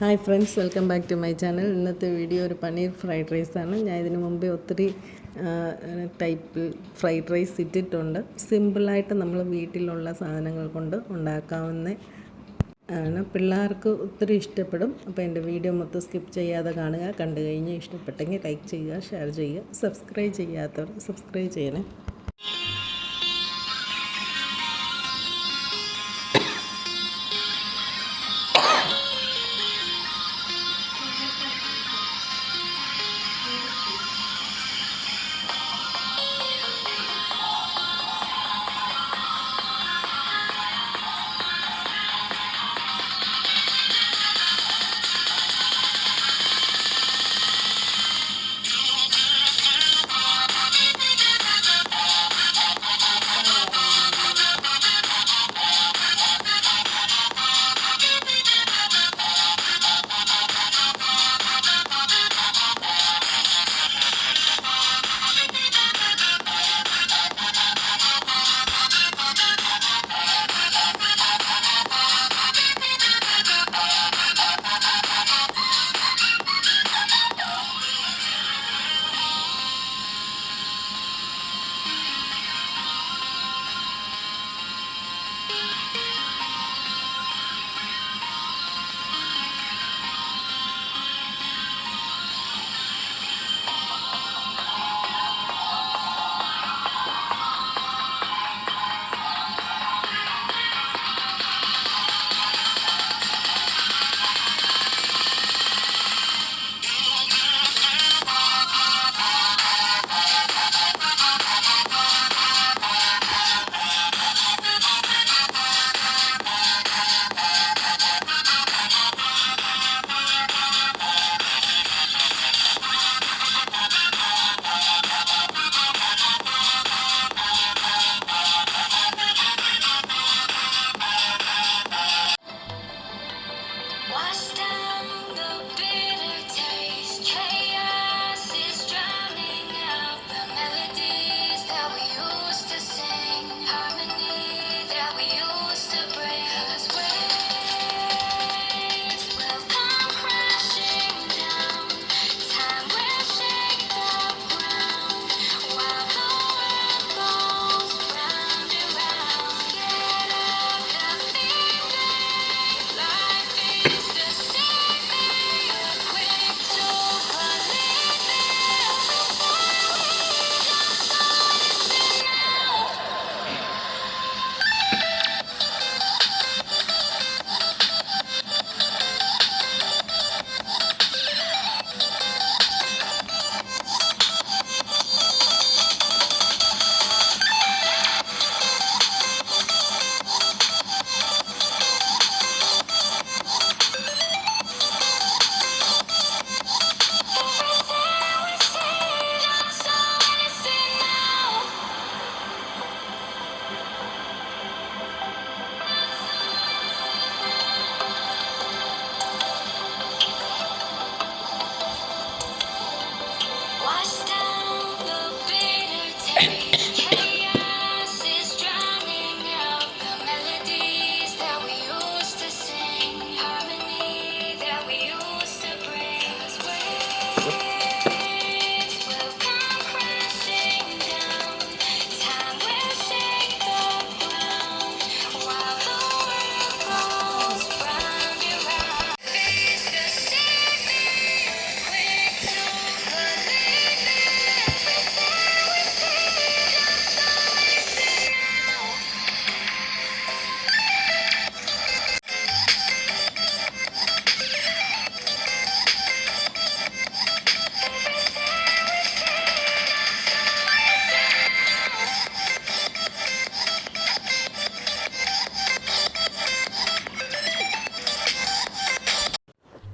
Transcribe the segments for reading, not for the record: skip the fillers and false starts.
Hi friends, welcome back to my channel. ഇന്നത്തെ video ഒരു paneer fried റൈസാണ്. ഞാൻ ഇതിനു മുമ്പേ ഒത്തിരി ടൈപ്പിൽ ഫ്രൈഡ് റൈസ് ഇട്ടിട്ടുണ്ട്. സിമ്പിളായിട്ട് നമ്മൾ വീട്ടിലുള്ള സാധനങ്ങൾ കൊണ്ട് ഉണ്ടാക്കാവുന്ന ആണ്. പിള്ളേർക്ക് ഒത്തിരി ഇഷ്ടപ്പെടും. അപ്പോൾ എൻ്റെ വീഡിയോ മൊത്തം സ്കിപ്പ് ചെയ്യാതെ കാണുക. കണ്ടു കഴിഞ്ഞ് ഇഷ്ടപ്പെട്ടെങ്കിൽ ലൈക്ക് ചെയ്യുക, ഷെയർ ചെയ്യുക. സബ്സ്ക്രൈബ് ചെയ്യാത്തവർ സബ്സ്ക്രൈബ് ചെയ്യണേ.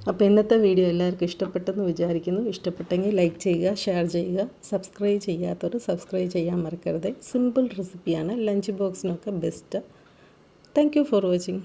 അപ്പോൾ ഇന്നത്തെ വീഡിയോ എല്ലാവർക്കും ഇഷ്ടപ്പെട്ടെന്ന് വിചാരിക്കുന്നു. ഇഷ്ടപ്പെട്ടെങ്കിൽ ലൈക്ക് ചെയ്യുക, ഷെയർ ചെയ്യുക. സബ്സ്ക്രൈബ് ചെയ്യാത്തവർ സബ്സ്ക്രൈബ് ചെയ്യാൻ മറക്കരുത്. സിമ്പിൾ റെസിപ്പിയാണ്, ലഞ്ച് ബോക്സിനൊക്കെ best. Thank you for watching.